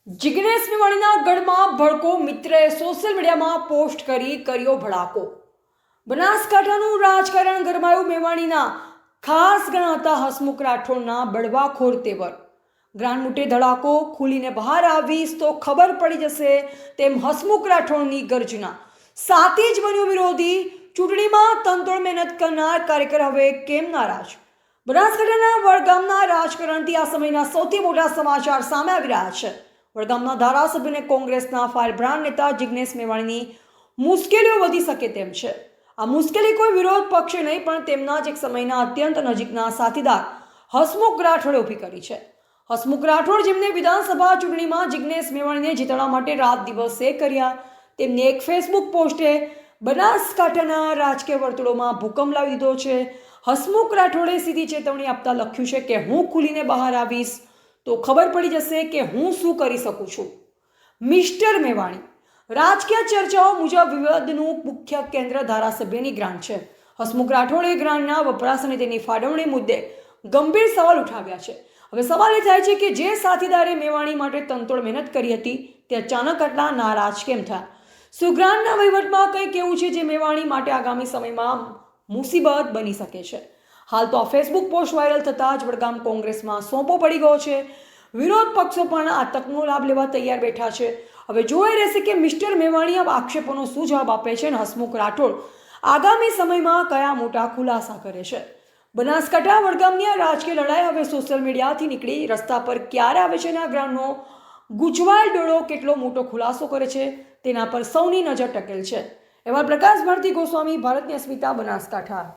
જિગ્નેશ મેવાણીના ગઢમાં ભડકો, મિત્રએ સોશિયલ મીડિયામાં પોસ્ટ કરી કર્યો ભડાકો. બનાસકાંઠાનું રાજકારણ ગરમાયું. મેવાણીના ખાસ ગણાતા હસમુખ રાઠોડના બળવાખોર તેવર. ગ્રાનમુટે ધડાકો, ખુલીને બહાર આવીશ તો ખબર પડી જશે, તેમ હસમુખ રાઠોડની ગર્જના. સાથે જ બન્યો વિરોધી. ચૂંટણીમાં તનતોડ મહેનત કરનાર કાર્યકર હવે કેમ નારાજ? બનાસકાંઠાના વડગામના રાજકારણથી આ સમયના સૌથી મોટા સમાચાર સામે આવી રહ્યા છે. વડગામના ધારાસભ્યને કોંગ્રેસના ફાયરબ્રાન્ડ નેતા જિગ્નેશ મેવાણીની મુશ્કેલીઓ વધી શકે તેમ છે. આ મુશ્કેલી કોઈ વિરોધ પક્ષે નહીં, પણ તેમના જ એક સમયના અત્યંત નજીકના સાથીદાર હસમુખ રાઠોડે ઊભી કરી છે. હસમુખ રાઠોડ, જેમને વિધાનસભા ચૂંટણીમાં જિગ્નેશ મેવાણીને જીતવા માટે રાત દિવસ એક કર્યા, તેમની એક ફેસબુક પોસ્ટે બનાસકાંઠાના રાજકીય વર્તુળોમાં ભૂકંપ લાવી દીધો છે. હસમુખ રાઠોડે સીધી ચેતવણી આપતા લખ્યું છે કે હું ખુલીને બહાર આવીશ તો ખબર પડી જશે કે હું શું કરી શકું છું. મિસ્ટર મેવાણી. રાજકીય ચર્ચાઓ મુજબ વિવાદનું મુખ્ય કેન્દ્ર ધારાસભ્યની ગ્રાન્ટ છે. હસમુખ રાઠોડે ગ્રાન્ટના વપરાશ અને તેની ફાળવણી મુદ્દે ગંભીર સવાલ ઉઠાવ્યા છે. હવે સવાલ એ થાય છે કે જે સાથીદારે મેવાણી માટે તનતોડ મહેનત કરી હતી તે અચાનક આટલા નારાજ કેમ થયા? શું ગ્રાન્ટના વહીવટમાં કંઈક એવું છે જે મેવાણી માટે આગામી સમયમાં મુસીબત બની શકે છે? હાલ તો આ ફેસબુક પોસ્ટ વાયરલ થતાં જ વડગામ કોંગ્રેસમાં સોંપો પડી ગયો છે. વિરોધ પક્ષો પણ આ તકનો લાભ લેવા તૈયાર બેઠા છે. હવે જોઈ રહેશે કે મિસ્ટર મેવાણી આ આક્ષેપોનો શું જવાબ આપે છે અને હસમુખ રાઠોડ આગામી સમયમાં કયા મોટા ખુલાસા કરે છે. બનાસકાંઠા વડગામની આ રાજકીય લડાઈ હવે સોશિયલ મીડિયાથી નીકળી રસ્તા પર ક્યારે આવે છે અને આ ગ્રામનો ગૂંચવાયેલ ડોળો કેટલો મોટો ખુલાસો કરે છે તેના પર સૌની નજર ટકેલ છે. એવા પ્રકાશ ભારતી ગોસ્વામી, ભારતની અસ્મિતા, બનાસકાંઠા.